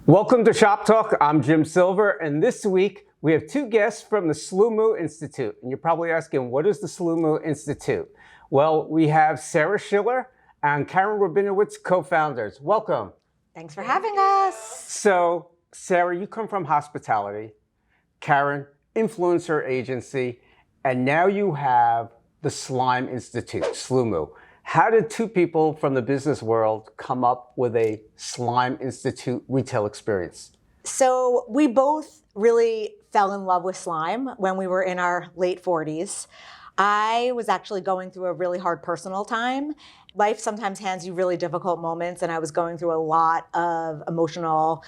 Welcome to Shop Talk. I'm Jim Silver, and this week we have two guests from the Sloomoo Institute. And you're probably asking, what is the Sloomoo Institute? Well, we have Sara Schiller and Karen Robinovitz, co-founders. Welcome. Thanks for having us. So, Sara, you come from hospitality. Karen, influencer agency. And now you have the Slime Institute, Sloomoo. How did two people from the business world come up with a Slime Institute retail experience? So we both really fell in love with slime when we were in our late 40s. I was actually going through a really hard personal time. Life sometimes hands you really difficult moments, and I was going through a lot of emotional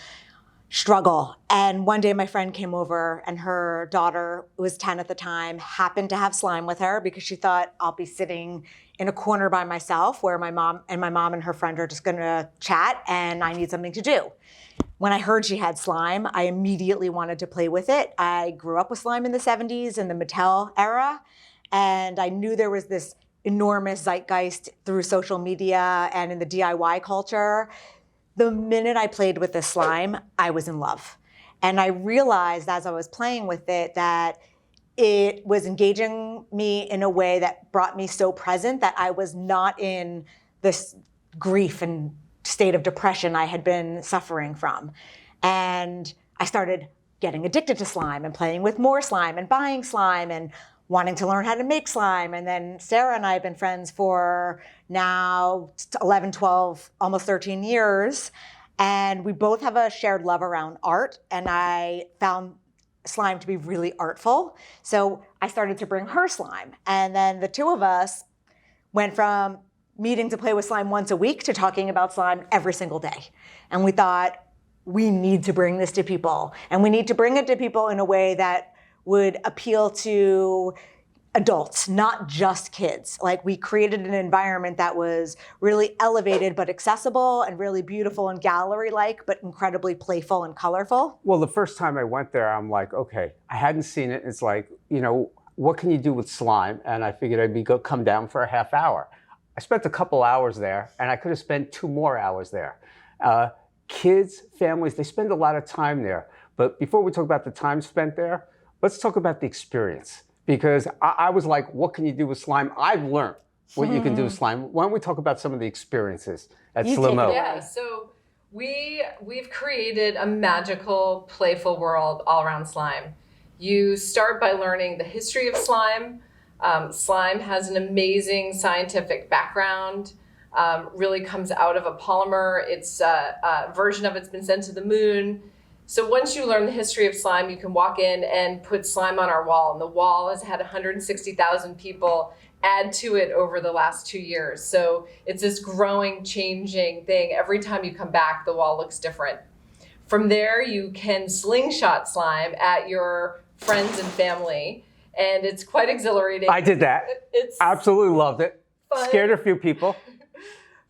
struggle. And one day my friend came over, and her daughter, who was 10 at the time, happened to have slime with her because she thought, I'll be sitting in a corner by myself where my mom and her friend are just gonna chat, and I need something to do. When I heard she had slime, I immediately wanted to play with it. I grew up with slime in the 70s in the Mattel era, and I knew there was this enormous zeitgeist through social media and in the DIY culture. The minute I played with the slime, I was in love. And I realized as I was playing with it that it was engaging me in a way that brought me so present that I was not in this grief and state of depression I had been suffering from. And I started getting addicted to slime and playing with more slime and buying slime and wanting to learn how to make slime. And then Sara and I have been friends for now 11, 12, almost 13 years. And we both have a shared love around art. And I found slime to be really artful. So I started to bring her slime. And then the two of us went from meeting to play with slime once a week to talking about slime every single day. And we thought, we need to bring this to people. And we need to bring it to people in a way that would appeal to adults, not just kids. Like, we created an environment that was really elevated but accessible and really beautiful and gallery-like, but incredibly playful and colorful. Well, the first time I went there, I'm like, okay, I hadn't seen it. It's like, you know, what can you do with slime? And I figured come down for a half hour. I spent a couple hours there, and I could have spent 2 more hours there. Kids, families, they spend a lot of time there. But before we talk about the time spent there, let's talk about the experience. Because I was like, what can you do with slime? I've learned what you can do with slime. Why don't we talk about some of the experiences at Sloomoo? Yeah, so we've created a magical, playful world all around slime. You start by learning the history of slime. Slime has an amazing scientific background, really comes out of a polymer. It's a version of it's been sent to the moon. So once you learn the history of slime, you can walk in and put slime on our wall. And the wall has had 160,000 people add to it over the last 2 years. So it's this growing, changing thing. Every time you come back, the wall looks different. From there, you can slingshot slime at your friends and family. And it's quite exhilarating. I did that. Absolutely loved it. Fun. Scared a few people.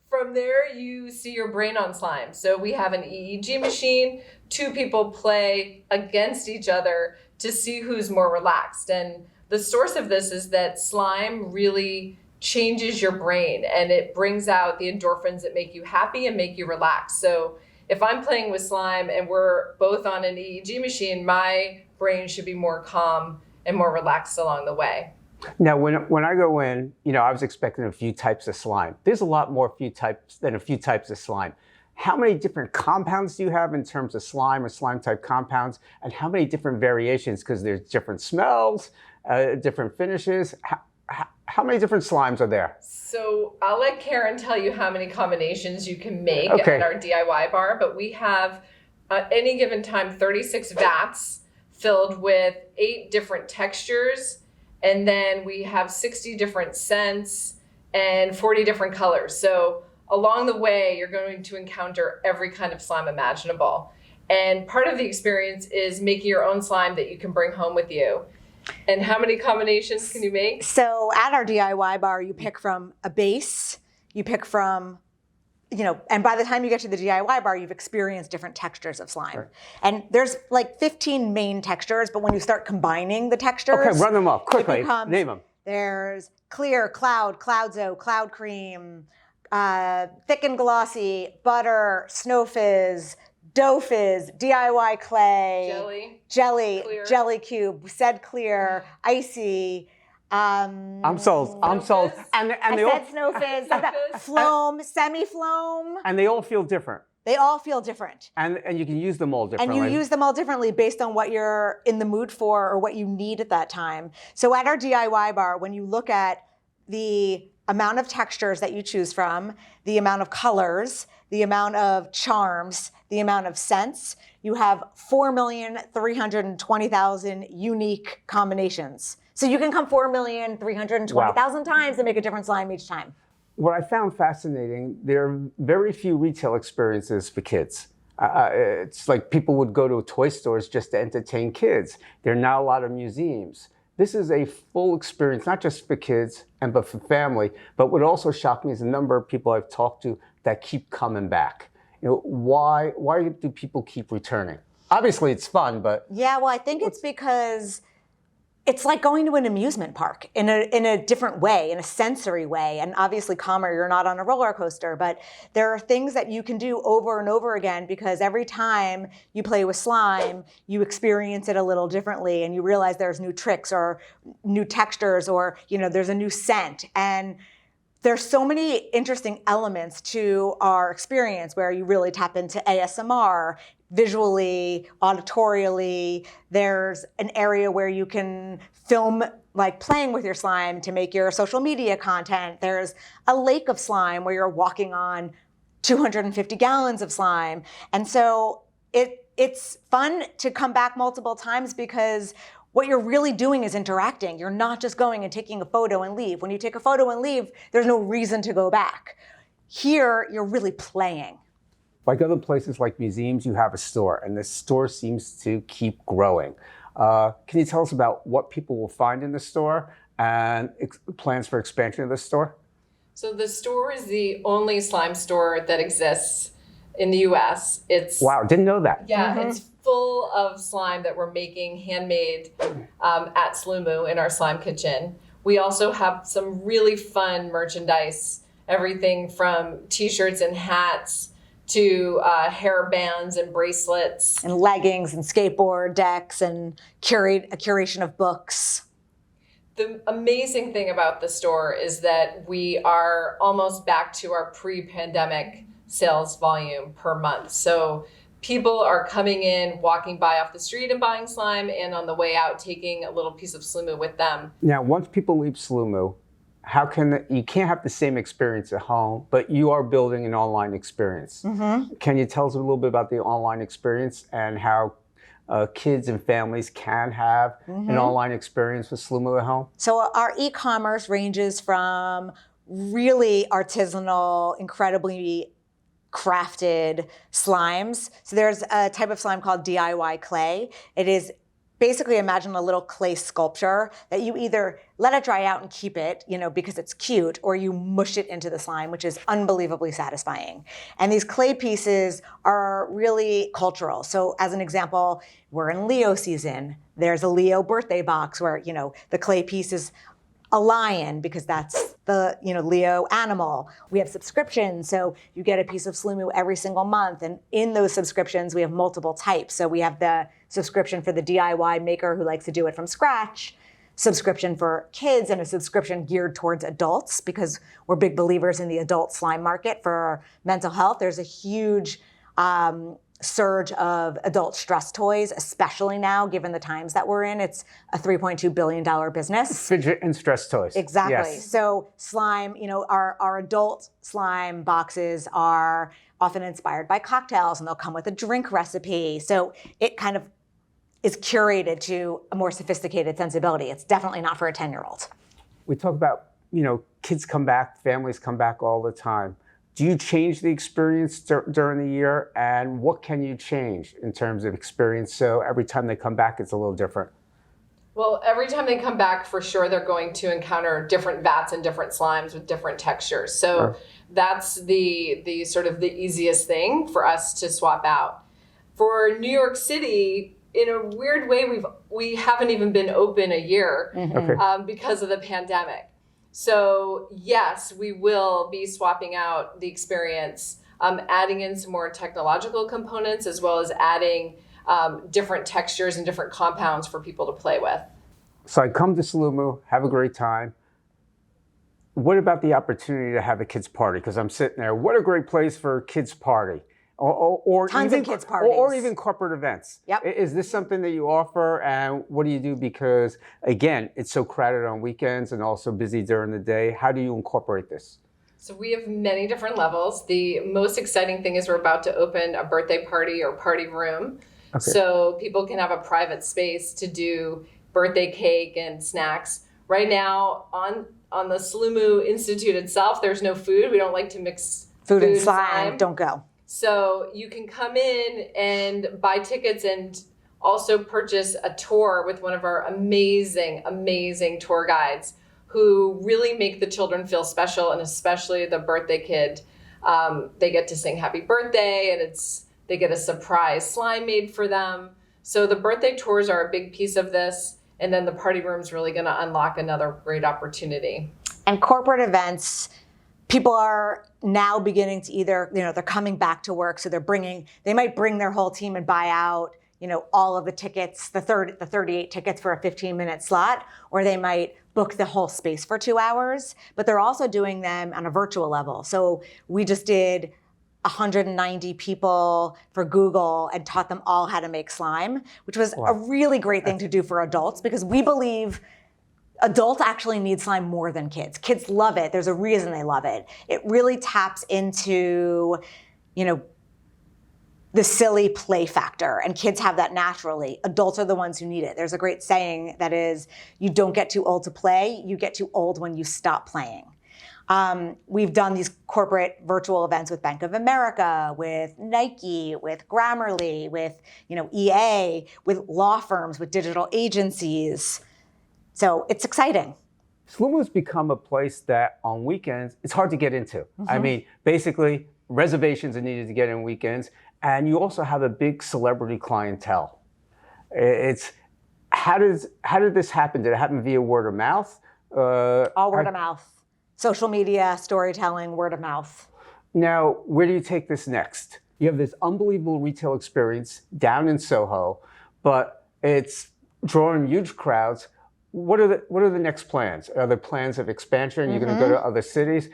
From there, you see your brain on slime. So we have an EEG machine. 2 people play against each other to see who's more relaxed. And the source of this is that slime really changes your brain, and it brings out the endorphins that make you happy and make you relax. So if I'm playing with slime and we're both on an EEG machine, my brain should be more calm and more relaxed along the way. Now, when I go in, you know, I was expecting a few types of slime. There's a lot more than a few types of slime. How many different compounds do you have in terms of slime or slime type compounds? And how many different variations? Because there's different smells, different finishes. How many different slimes are there? So I'll let Karen tell you how many combinations you can make at our DIY bar. But we have, at any given time, 36 vats filled with 8 different textures. And then we have 60 different scents and 40 different colors. So along the way, you're going to encounter every kind of slime imaginable. And part of the experience is making your own slime that you can bring home with you. And how many combinations can you make? So at our DIY bar, you pick from a base, you pick from, you know, and by the time you get to the DIY bar, you've experienced different textures of slime. Right. And there's like 15 main textures, but when you start combining the textures. Okay, run them off quickly. Name them. There's clear, cloud, cloudzo, cloud cream, thick and glossy, butter, snow fizz, Dough Fizz, DIY clay, jelly, Clear. jelly cube, said clear, icy. I'm sold. I'm sold. Fizz. And I they all said snow fizz, Fizz. floam, semi-floam. and they all feel different. They all feel different. And you can use them all And differently. you use them all differently based on what you're in the mood for or what you need at that time. So at our DIY bar, when you look at the amount of textures that you choose from, the amount of colors, the amount of charms, the amount of scents, you have 4,320,000 unique combinations. So you can come 4,320,000 times and make a different slime each time. What I found fascinating, there are very few retail experiences for kids. It's like people would go to toy stores just to entertain kids. There are not a lot of museums. This is a full experience, not just for kids but for family. But what also shocked me is the number of people I've talked to that keep coming back. Why do people keep returning? Obviously, it's fun, but yeah, well, I think it's because it's like going to an amusement park in a different way, in a sensory way. And obviously, calmer, you're not on a roller coaster, but there are things that you can do over and over again because every time you play with slime, you experience it a little differently and you realize there's new tricks or new textures or, there's a new scent. And there's so many interesting elements to our experience where you really tap into ASMR, visually, auditorially. There's an area where you can film like playing with your slime to make your social media content. There's a lake of slime where you're walking on 250 gallons of slime. And so it's fun to come back multiple times because what you're really doing is interacting. You're not just going and taking a photo and leave. When you take a photo and leave, there's no reason to go back. Here, you're really playing. like other places like museums, you have a store, and the store seems to keep growing. Can you tell us about what people will find in the store and plans for expansion of the store? So the store is the only slime store that exists in the US. Wow, didn't know that. Yeah, it's full of slime that we're making handmade at Sloomoo in our slime kitchen. We also have some really fun merchandise, everything from t-shirts and hats to hair bands and bracelets. And leggings and skateboard decks and a curation of books. The amazing thing about the store is that we are almost back to our pre-pandemic sales volume per month. So people are coming in, walking by off the street and buying slime, and on the way out taking a little piece of Sloomoo with them. Now, once people leave Sloomoo, you can't have the same experience at home, but you are building an online experience. Can you tell us a little bit about the online experience and how kids and families can have an online experience with Sloomoo at home? So our e-commerce ranges from really artisanal, incredibly crafted slimes. So there's a type of slime called DIY clay. It is basically, imagine a little clay sculpture that you either let it dry out and keep it, because it's cute, or you mush it into the slime, which is unbelievably satisfying. And these clay pieces are really cultural. So as an example, we're in Leo season. There's a Leo birthday box where, the clay piece is a lion because that's the Leo animal. We have subscriptions, so you get a piece of Sloomoo every single month, and in those subscriptions we have multiple types. So we have the subscription for the DIY maker who likes to do it from scratch, subscription for kids, and a subscription geared towards adults because we're big believers in the adult slime market for mental health. There's a huge surge of adult stress toys, especially now, given the times that we're in. It's a $3.2 billion business. Fidget and stress toys. Exactly. Yes. So slime, our adult slime boxes are often inspired by cocktails, and they'll come with a drink recipe. So it kind of is curated to a more sophisticated sensibility. It's definitely not for a 10-year-old. We talk about, kids come back, families come back all the time. Do you change the experience during the year, and what can you change in terms of experience so every time they come back it's a little different? Well, every time they come back, for sure, they're going to encounter different vats and different slimes with different textures. So that's the sort of the easiest thing for us to swap out. For New York City, in a weird way, we haven't even been open a year because of the pandemic. So yes, we will be swapping out the experience. adding in some more technological components, as well as adding different textures and different compounds for people to play with. So I come to Sloomoo, have a great time. What about the opportunity to have a kids party? Because I'm sitting there, what a great place for a kids party. Or Tons even, of kids parties. or even corporate events. Yep. Is this something that you offer, and what do you do? Because again, it's so crowded on weekends and also busy during the day. How do you incorporate this? So we have many different levels. The most exciting thing is we're about to open a birthday party or party room. Okay. So people can have a private space to do birthday cake and snacks. Right now on the Sloomoo Institute itself, there's no food. We don't like to mix food and slime. Don't go. So you can come in and buy tickets and also purchase a tour with one of our amazing, amazing tour guides who really make the children feel special, and especially the birthday kid. They get to sing happy birthday, and they get a surprise slime made for them. So the birthday tours are a big piece of this, and then the party room's really going to unlock another great opportunity. And corporate events, people are now beginning to either, they're coming back to work, so they might bring their whole team and buy out, all of the tickets, the 38 tickets for a 15-minute slot, or they might book the whole space for 2 hours, but they're also doing them on a virtual level. So we just did 190 people for Google and taught them all how to make slime, which was a really great thing to do for adults, because we believe adults actually need slime more than kids. Kids love it. There's a reason they love it. It really taps into, the silly play factor, and kids have that naturally. Adults are the ones who need it. There's a great saying that is, you don't get too old to play, you get too old when you stop playing. We've done these corporate virtual events with Bank of America, with Nike, with Grammarly, with EA, with law firms, with digital agencies. So it's exciting. Sloomoo's become a place that on weekends, it's hard to get into. I mean, basically, reservations are needed to get in weekends, and you also have a big celebrity clientele. How did this happen? Did it happen via word of mouth? All word of mouth. Social media, storytelling, word of mouth. Now, where do you take this next? You have this unbelievable retail experience down in Soho, but it's drawing huge crowds. What are the next plans? Are there plans of expansion? You're going to go to other cities?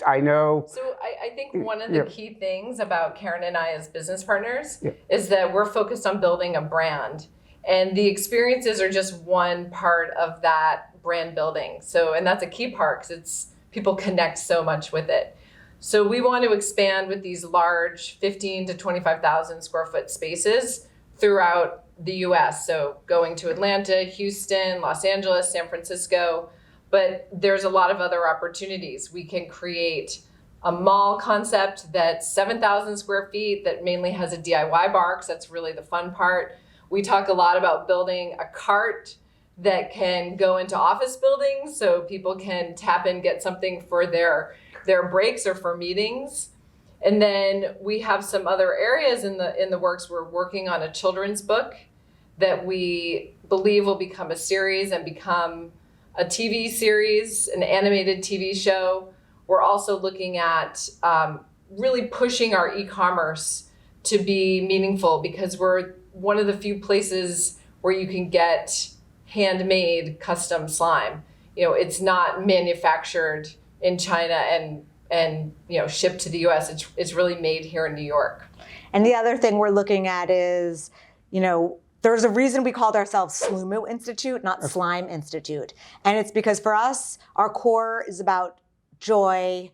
I know. So I think one of the key things about Karen and I as business partners is that we're focused on building a brand. And the experiences are just one part of that brand building. And that's a key part, because people connect so much with it. So we want to expand with these large 15 to 25,000 square foot spaces throughout the US. So going to Atlanta, Houston, Los Angeles, San Francisco, but there's a lot of other opportunities. We can create a mall concept that's 7,000 square feet that mainly has a DIY bar, because that's really the fun part. We talk a lot about building a cart that can go into office buildings so people can tap in, get something for their breaks or for meetings. And then we have some other areas in the works. We're working on a children's book that we believe will become a series and become a TV series, an animated TV show. We're also looking at really pushing our e-commerce to be meaningful, because we're one of the few places where you can get handmade custom slime. It's not manufactured in China and shipped to the US. It's really made here in New York. And the other thing we're looking at is, there's a reason we called ourselves Sloomoo Institute, not Slime Institute. And it's because for us, our core is about joy,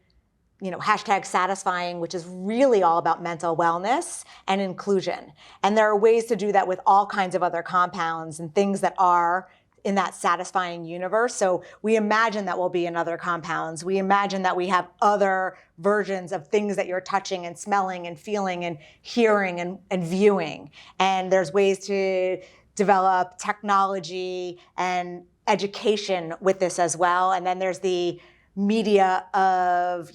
#satisfying, which is really all about mental wellness and inclusion. And there are ways to do that with all kinds of other compounds and things that are in that satisfying universe. So we imagine that we'll be in other compounds. We imagine that we have other versions of things that you're touching and smelling and feeling and hearing and viewing. And there's ways to develop technology and education with this as well. And then there's the media of,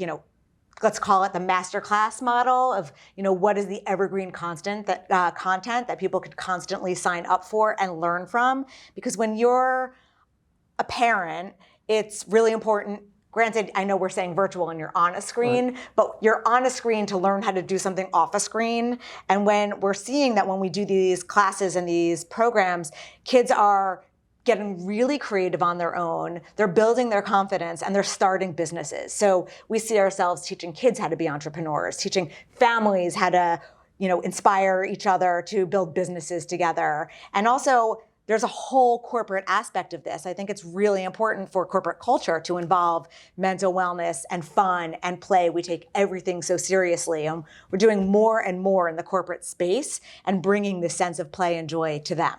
let's call it the masterclass model of, what is the evergreen content that people could constantly sign up for and learn from. Because when you're a parent, it's really important Granted, I know we're saying virtual and you're on a screen, but you're on a screen to learn how to do something off a screen. And when we're seeing that when we do these classes and these programs, kids are getting really creative on their own, they're building their confidence, and they're starting businesses. So we see ourselves teaching kids how to be entrepreneurs, teaching families how to, inspire each other to build businesses together. And also, there's a whole corporate aspect of this. I think it's really important for corporate culture to involve mental wellness and fun and play. We take everything so seriously. And we're doing more and more in the corporate space and bringing this sense of play and joy to them.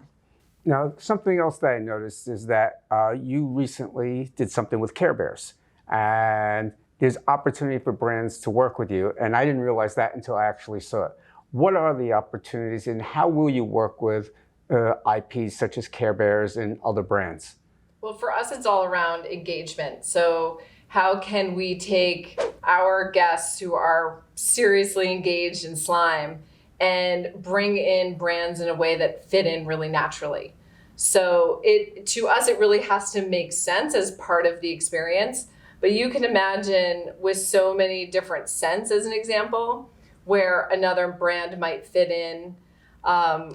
Now, something else that I noticed is that you recently did something with Care Bears. And there's opportunity for brands to work with you. And I didn't realize that until I actually saw it. What are the opportunities and how will you work with IPs such as Care Bears and other brands? Well, for us, it's all around engagement. So how can we take our guests who are seriously engaged in slime and bring in brands in a way that fit in really naturally? So to us, it really has to make sense as part of the experience. But you can imagine with so many different scents, as an example, where another brand might fit in.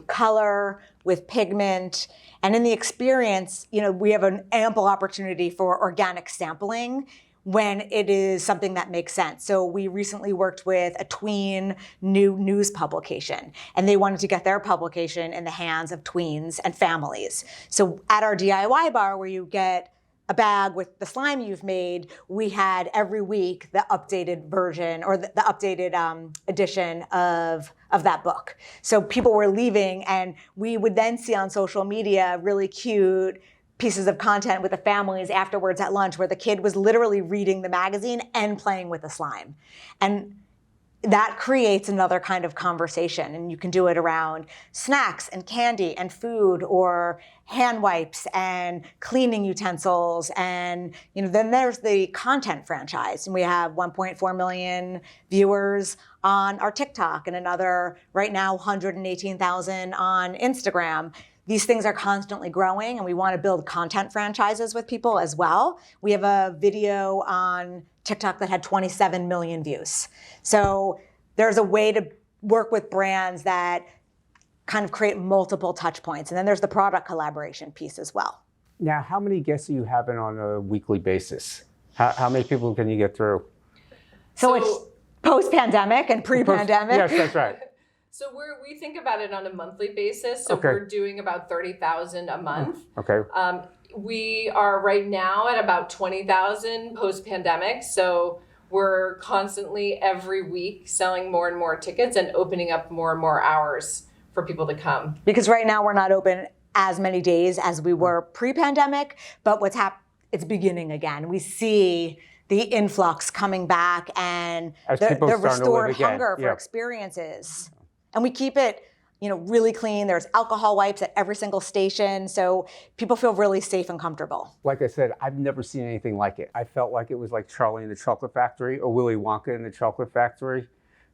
Color with pigment. And in the experience, we have an ample opportunity for organic sampling when it is something that makes sense. So we recently worked with a tween new news publication, and they wanted to get their publication in the hands of tweens and families. So at our DIY bar, where you get a bag with the slime you've made, we had every week the updated version or the updated edition of that book. So people were leaving, and we would then see on social media really cute pieces of content with the families afterwards at lunch where the kid was literally reading the magazine and playing with the slime. And that creates another kind of conversation, and you can do it around snacks and candy and food, or hand wipes and cleaning utensils. And then there's the content franchise, and we have 1.4 million viewers on our TikTok and another right now 118,000 on Instagram. These things are constantly growing, and we want to build content franchises with people as well. We have a video on TikTok that had 27 million views. So there's a way to work with brands that kind of create multiple touch points. And then there's the product collaboration piece as well. Now, how many guests are you having on a weekly basis? How many people can you get through? So it's post-pandemic and pre-pandemic. Yes, that's right. So we think about it on a monthly basis. So we're doing about 30,000 a month. Okay. We are right now at about 20,000 post-pandemic. So we're constantly every week selling more and more tickets and opening up more and more hours for people to come. Because right now we're not open as many days as we were pre-pandemic, but it's beginning again. We see the influx coming back and the restored hunger for experiences. And we keep it, really clean. There's alcohol wipes at every single station, so people feel really safe and comfortable. Like I said, I've never seen anything like it. I felt like it was like Charlie and the Chocolate Factory or Willy Wonka and the Chocolate Factory.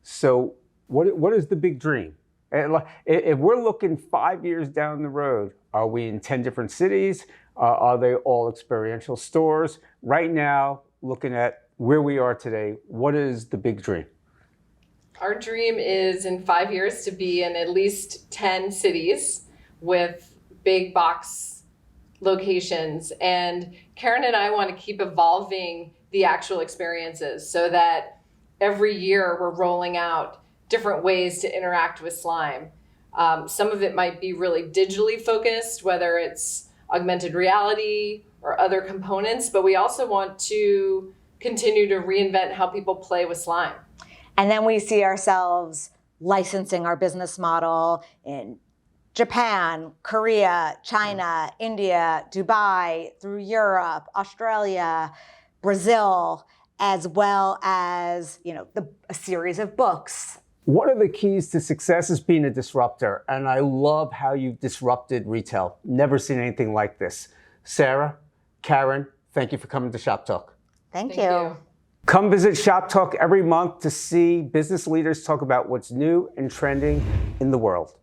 So what is the big dream? If we're looking 5 years down the road, are we in 10 different cities? Are they all experiential stores? Right now, looking at where we are today, what is the big dream? Our dream is in 5 years to be in at least 10 cities with big box locations. And Karen and I want to keep evolving the actual experiences so that every year we're rolling out different ways to interact with slime. Some of it might be really digitally focused, whether it's augmented reality or other components, but we also want to continue to reinvent how people play with slime. And then we see ourselves licensing our business model in Japan, Korea, China, India, Dubai, through Europe, Australia, Brazil, as well as a series of books. What are the keys to success as being a disruptor? And I love how you've disrupted retail. Never seen anything like this. Sara, Karen, thank you for coming to ShopTalk. Thank you. Come visit ShopTalk every month to see business leaders talk about what's new and trending in the world.